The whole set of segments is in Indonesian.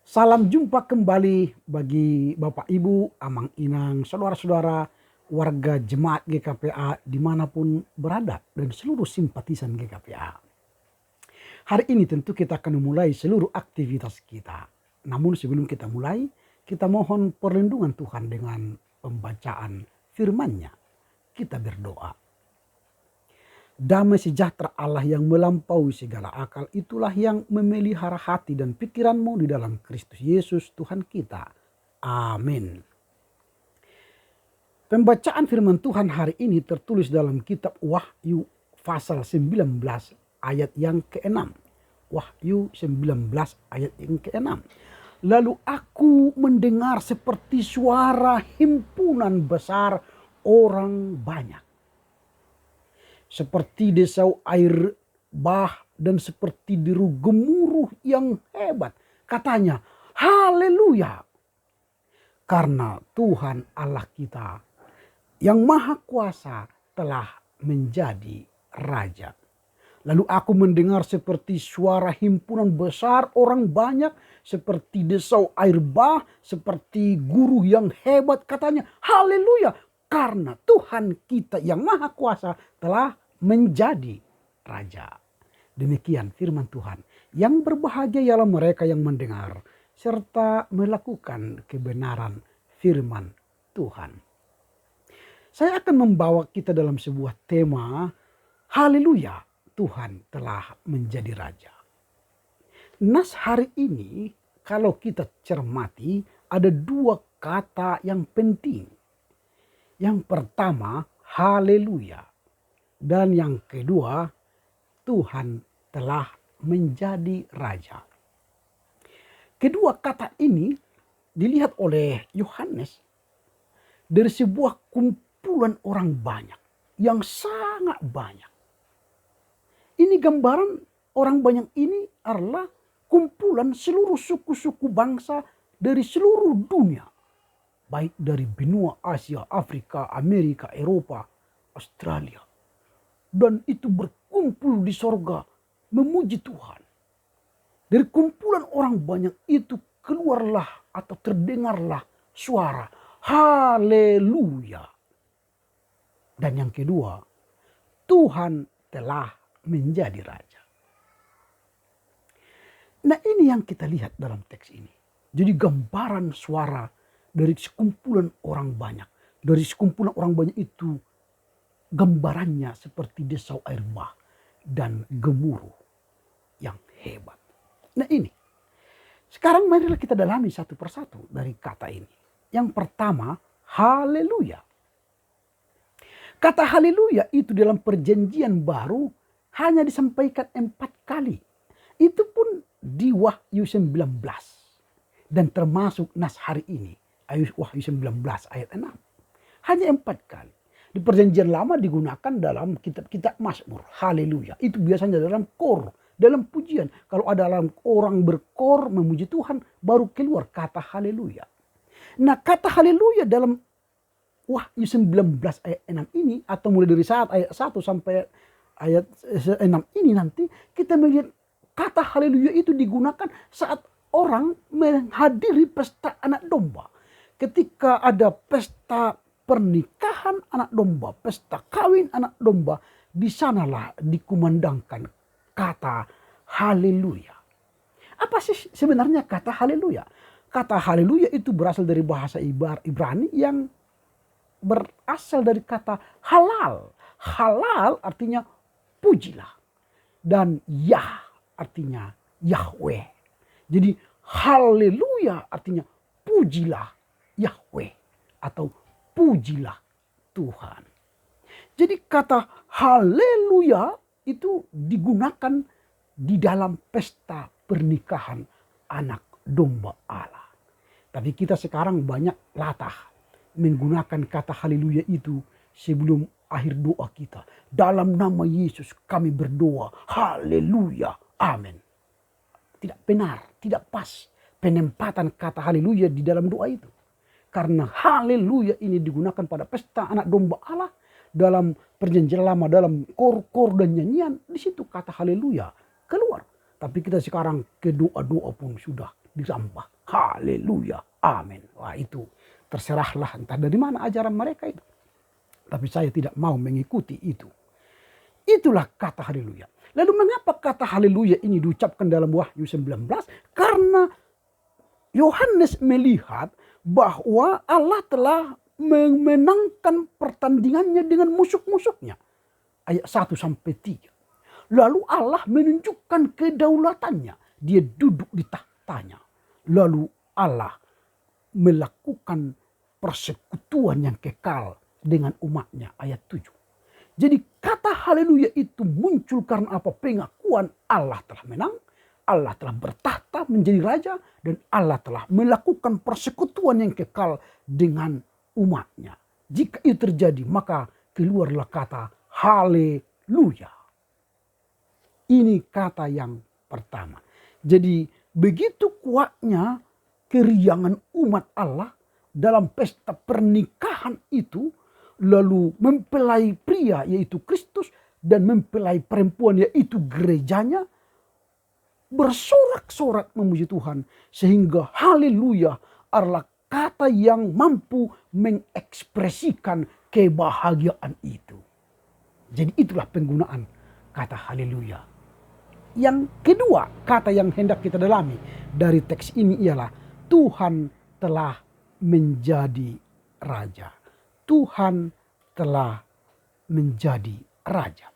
Salam jumpa kembali bagi Bapak Ibu, Amang Inang, saudara-saudara, warga jemaat GKPA dimanapun berada dan seluruh simpatisan GKPA. Hari ini tentu kita akan memulai seluruh aktivitas kita. Namun sebelum kita mulai, kita mohon perlindungan Tuhan dengan pembacaan firman-Nya. Kita berdoa. Damai sejahtera Allah yang melampaui segala akal itulah yang memelihara hati dan pikiranmu di dalam Kristus Yesus Tuhan kita. Amin. Pembacaan firman Tuhan hari ini tertulis dalam kitab Wahyu pasal 19 ayat yang ke-6. Wahyu 19 ayat yang ke-6. Lalu aku mendengar seperti suara himpunan besar orang banyak, seperti desau air bah dan seperti deru gemuruh yang hebat. Katanya, haleluya. Karena Tuhan Allah kita yang maha kuasa telah menjadi raja. Lalu aku mendengar seperti suara himpunan besar orang banyak, seperti desau air bah, seperti guru yang hebat. Katanya, haleluya. Karena Tuhan kita yang maha kuasa telah menjadi raja. Demikian firman Tuhan. Yang berbahagia ialah mereka yang mendengar serta melakukan kebenaran firman Tuhan. Saya akan membawa kita dalam sebuah tema, haleluya, Tuhan telah menjadi raja. Nas hari ini kalau kita cermati ada dua kata yang penting. Yang pertama, haleluya. Dan yang kedua, Tuhan telah menjadi raja. Kedua kata ini dilihat oleh Yohanes dari sebuah kumpulan orang banyak, yang sangat banyak. Ini gambaran orang banyak ini adalah kumpulan seluruh suku-suku bangsa dari seluruh dunia. Baik dari benua Asia, Afrika, Amerika, Eropa, Australia. Dan itu berkumpul di sorga memuji Tuhan. Dari kumpulan orang banyak itu keluarlah atau terdengarlah suara haleluya. Dan yang kedua, Tuhan telah menjadi raja. Nah, ini yang kita lihat dalam teks ini. Jadi gambaran suara dari sekumpulan orang banyak. Dari sekumpulan orang banyak itu gambarannya seperti desau air bah dan gemuruh yang hebat. Nah ini, sekarang marilah kita dalami satu persatu dari kata ini. Yang pertama, haleluya. Kata haleluya itu dalam perjanjian baru hanya disampaikan 4 kali. Itu pun di Wahyu 19. Dan termasuk nas hari ini, Wahyu 19 ayat 6. Hanya 4 kali. Di perjanjian lama digunakan dalam kitab-kitab Mazmur. Haleluya. Itu biasanya dalam kor, dalam pujian. Kalau ada orang berkor memuji Tuhan, baru keluar kata haleluya. Nah, kata haleluya dalam Wahyu 19 ayat 6 ini, atau mulai dari saat ayat 1 sampai ayat 6 ini nanti, kita melihat kata haleluya itu digunakan saat orang menghadiri pesta anak domba. Ketika ada pesta pernikahan anak domba, pesta kawin anak domba, di sanalah dikumandangkan kata haleluya. Apa sih sebenarnya kata haleluya? Kata haleluya itu berasal dari bahasa Ibrani yang berasal dari kata halal. Halal artinya pujilah. Dan Yah artinya Yahweh. Jadi haleluya artinya pujilah Yahweh atau pujilah Tuhan. Jadi kata haleluya itu digunakan di dalam pesta pernikahan anak domba Allah. Tapi kita sekarang banyak latah menggunakan kata haleluya itu sebelum akhir doa kita. Dalam nama Yesus kami berdoa, haleluya, amin. Tidak benar, tidak pas penempatan kata haleluya di dalam doa itu. Karena haleluya ini digunakan pada pesta anak domba Allah, dalam perjanjian lama, dalam kor-kor dan nyanyian, di situ kata haleluya keluar. Tapi kita sekarang ke doa-doa pun sudah dirambah. Haleluya, amin. Wah itu terserahlah entah dari mana ajaran mereka itu. Tapi saya tidak mau mengikuti itu. Itulah kata haleluya. Lalu mengapa kata haleluya ini diucapkan dalam Wahyu 19? Karena Yohanes melihat bahwa Allah telah memenangkan pertandingannya dengan musuh-musuhnya. Ayat 1-3. Lalu Allah menunjukkan kedaulatannya. Dia duduk di tahtanya. Lalu Allah melakukan persekutuan yang kekal dengan umatnya. Ayat 7. Jadi kata haleluya itu muncul karena apa? Pengakuan Allah telah menang. Allah telah bertahta menjadi raja. Dan Allah telah melakukan persekutuan yang kekal dengan umatnya. Jika itu terjadi maka keluarlah kata haleluya. Ini kata yang pertama. Jadi begitu kuatnya keriangan umat Allah dalam pesta pernikahan itu, lalu mempelai pria yaitu Kristus dan mempelai perempuan yaitu gerejanya, bersorak-sorak memuji Tuhan, sehingga haleluya adalah kata yang mampu mengekspresikan kebahagiaan itu. Jadi itulah penggunaan kata haleluya. Yang kedua, kata yang hendak kita dalami dari teks ini ialah Tuhan telah menjadi raja. Tuhan telah menjadi raja.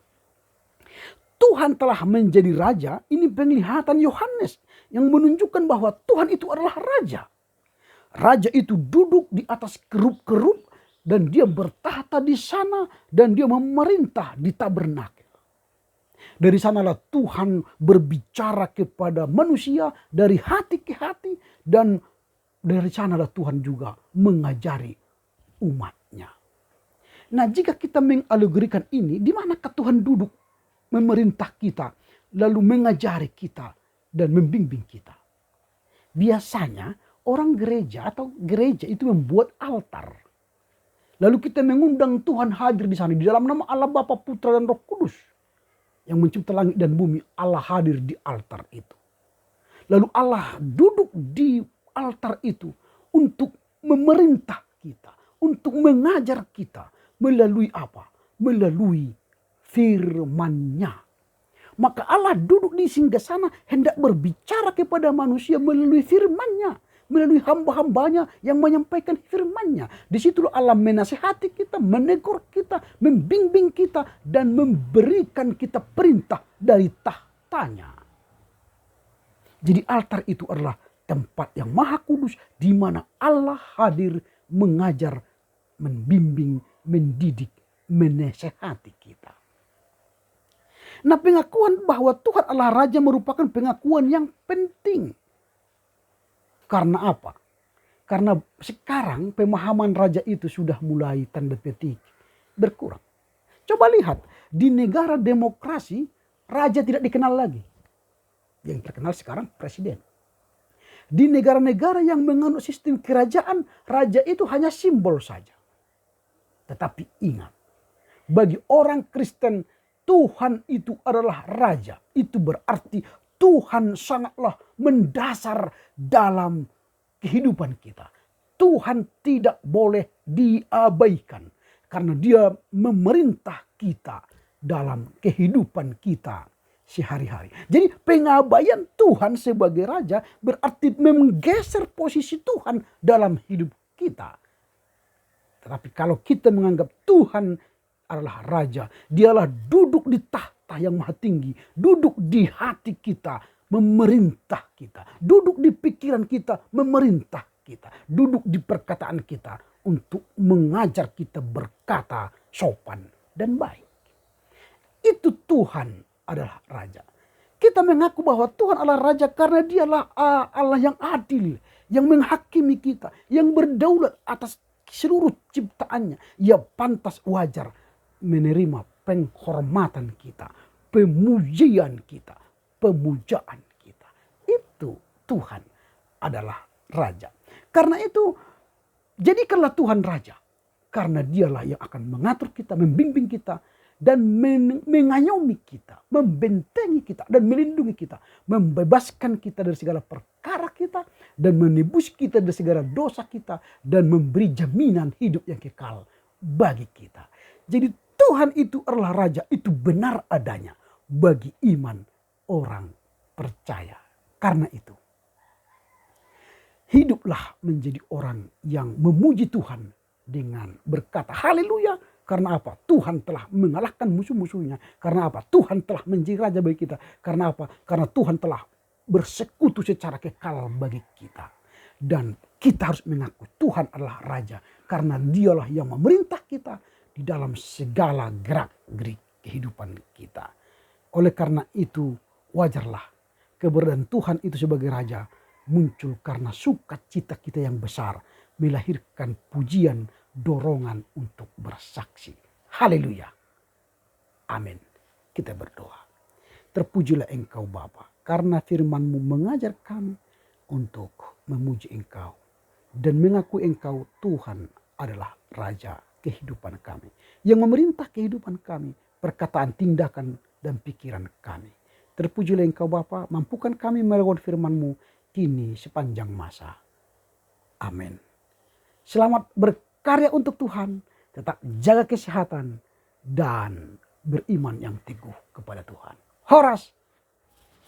Tuhan telah menjadi raja, ini penglihatan Yohanes yang menunjukkan bahwa Tuhan itu adalah raja. Raja itu duduk di atas kerub-kerub dan dia bertahta di sana dan dia memerintah di tabernakel. Dari sanalah Tuhan berbicara kepada manusia dari hati ke hati. Dan dari sanalah Tuhan juga mengajari umatnya. Nah jika kita mengalegorikan ini, di manakah Tuhan duduk memerintah kita, lalu mengajari kita dan membimbing kita? Biasanya orang gereja atau gereja itu membuat altar. Lalu kita mengundang Tuhan hadir di sana di dalam nama Allah Bapa, Putra dan Roh Kudus. Yang mencipta langit dan bumi, Allah hadir di altar itu. Lalu Allah duduk di altar itu untuk memerintah kita, untuk mengajar kita melalui apa? Melalui firman-Nya. Maka Allah duduk di singgasana hendak berbicara kepada manusia melalui firman-Nya. Melalui hamba-hambanya yang menyampaikan firman-Nya. Di situlah Allah menasihati kita, menegur kita, membimbing kita, dan memberikan kita perintah dari tahtanya. Jadi altar itu adalah tempat yang maha kudus di mana Allah hadir mengajar, membimbing, mendidik, menasihati kita. Nah pengakuan bahwa Tuhan adalah Raja merupakan pengakuan yang penting. Karena apa? Karena sekarang pemahaman raja itu sudah mulai tanda petik berkurang. Coba lihat, di negara demokrasi raja tidak dikenal lagi. Yang terkenal sekarang presiden. Di negara-negara yang menganut sistem kerajaan, raja itu hanya simbol saja. Tetapi ingat, bagi orang Kristen Tuhan itu adalah raja. Itu berarti Tuhan sangatlah mendasar dalam kehidupan kita. Tuhan tidak boleh diabaikan. Karena dia memerintah kita dalam kehidupan kita sehari-hari. Jadi pengabaian Tuhan sebagai raja berarti menggeser posisi Tuhan dalam hidup kita. Tetapi kalau kita menganggap Tuhan adalah raja, dialah duduk di tahta yang maha tinggi, duduk di hati kita, memerintah kita, duduk di pikiran kita, memerintah kita, duduk di perkataan kita untuk mengajar kita berkata sopan dan baik. Itu Tuhan adalah raja. Kita mengaku bahwa Tuhan adalah raja karena dialah Allah yang adil, yang menghakimi kita, yang berdaulat atas seluruh ciptaannya. Ia pantas wajar menerima penghormatan kita, pemujian kita, pemujaan kita. Itu Tuhan adalah raja. Karena itu jadikanlah Tuhan raja. Karena dialah yang akan mengatur kita, membimbing kita, dan mengayomi kita, membentengi kita, dan melindungi kita, membebaskan kita dari segala perkara kita, dan menebus kita dari segala dosa kita dan memberi jaminan hidup yang kekal bagi kita. Jadi Tuhan itu adalah Raja, itu benar adanya bagi iman orang percaya. Karena itu, hiduplah menjadi orang yang memuji Tuhan dengan berkata haleluya. Karena apa? Tuhan telah mengalahkan musuh-musuhnya. Karena apa? Tuhan telah menjadi Raja bagi kita. Karena apa? Karena Tuhan telah bersekutu secara kekal bagi kita. Dan kita harus mengaku Tuhan adalah Raja. Karena Dialah yang memerintah kita di dalam segala gerak-gerik kehidupan kita. Oleh karena itu, wajarlah keberadaan Tuhan itu sebagai Raja muncul karena sukacita kita yang besar melahirkan pujian, dorongan untuk bersaksi. Haleluya. Amin. Kita berdoa. Terpujilah Engkau Bapa, karena firman-Mu mengajar kami untuk memuji Engkau dan mengakui Engkau Tuhan adalah Raja kehidupan kami, yang memerintah kehidupan kami, perkataan, tindakan, dan pikiran kami. Terpujilah Engkau Bapa, mampukan kami melakukan firman-Mu kini sepanjang masa. Amin. Selamat berkarya untuk Tuhan, tetap jaga kesehatan, dan beriman yang teguh kepada Tuhan. Horas,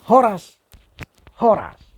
horas, horas.